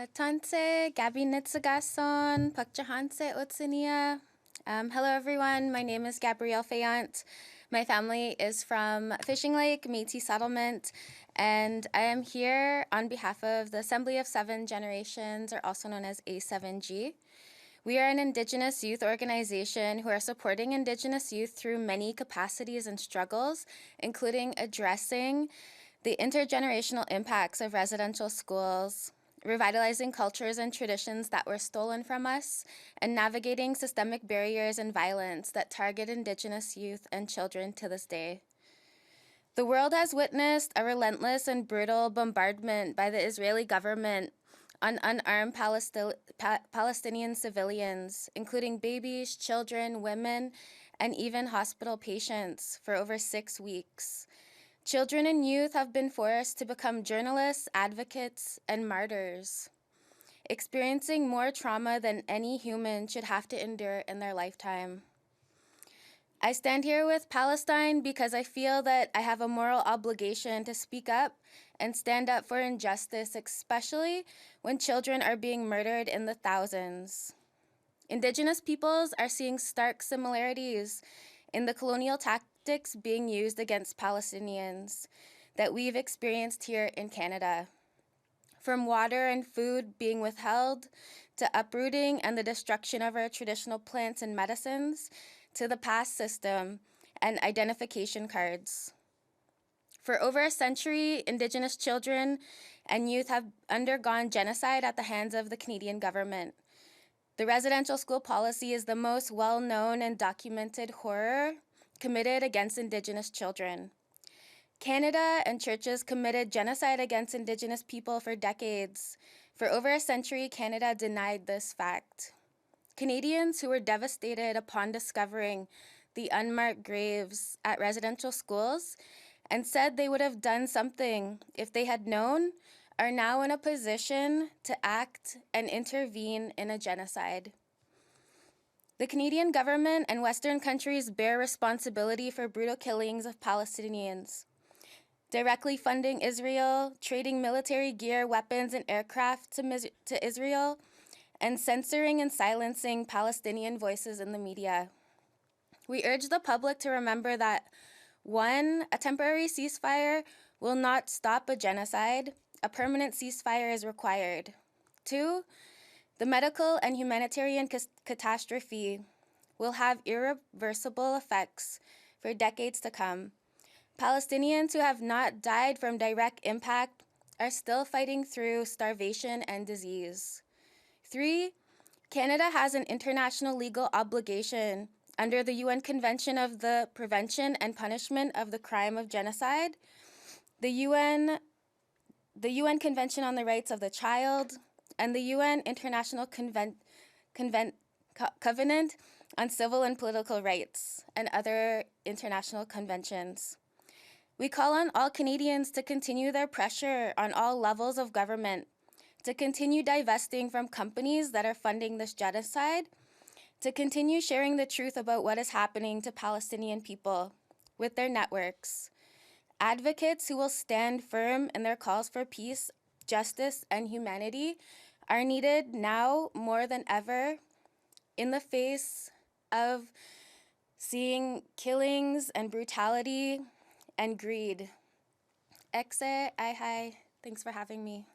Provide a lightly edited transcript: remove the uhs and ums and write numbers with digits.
Tanse, Gabi Nitsagason, Pagchahanse Utsinia. Hello, everyone. My name is Gabrielle Fayant. My family is from Fishing Lake, Métis Settlement, and I am here on behalf of the Assembly of Seven Generations, or also known as A7G. We are an Indigenous youth organization who are supporting Indigenous youth through many capacities and struggles, including addressing the intergenerational impacts of residential schools, revitalizing cultures and traditions that were stolen from us, and navigating systemic barriers and violence that target Indigenous youth and children to this day. The world has witnessed a relentless and brutal bombardment by the Israeli government on unarmed Palestinian civilians, including babies, children, women, and even hospital patients for over 6 weeks. Children and youth have been forced to become journalists, advocates, and martyrs, experiencing more trauma than any human should have to endure in their lifetime. I stand here with Palestine because I feel that I have a moral obligation to speak up and stand up for injustice, especially when children are being murdered in the thousands. Indigenous peoples are seeing stark similarities in the colonial tactics being used against Palestinians that we've experienced here in Canada. From water and food being withheld, to uprooting and the destruction of our traditional plants and medicines, to the pass system and identification cards. For over a century, Indigenous children and youth have undergone genocide at the hands of the Canadian government. The residential school policy is the most well-known and documented horror committed against Indigenous children. Canada and churches committed genocide against Indigenous people for decades. For over a century, Canada denied this fact. Canadians who were devastated upon discovering the unmarked graves at residential schools and said they would have done something if they had known are now in a position to act and intervene in a genocide. The Canadian government and Western countries bear responsibility for brutal killings of Palestinians, directly funding Israel, trading military gear, weapons, and aircraft to Israel, and censoring and silencing Palestinian voices in the media. We urge the public to remember that 1. A temporary ceasefire will not stop a genocide. A permanent ceasefire is required. 2. The medical and humanitarian catastrophe will have irreversible effects for decades to come. Palestinians who have not died from direct impact are still fighting through starvation and disease. 3. Canada has an international legal obligation under the UN Convention of the Prevention and Punishment of the Crime of Genocide, the UN Convention on the Rights of the Child, and the UN International Covenant on Civil and Political Rights, and other international conventions. We call on all Canadians to continue their pressure on all levels of government, to continue divesting from companies that are funding this genocide, to continue sharing the truth about what is happening to Palestinian people with their networks. Advocates who will stand firm in their calls for peace, justice, and humanity are needed now more than ever in the face of seeing killings and brutality and greed. Exe, ai hai, thanks for having me.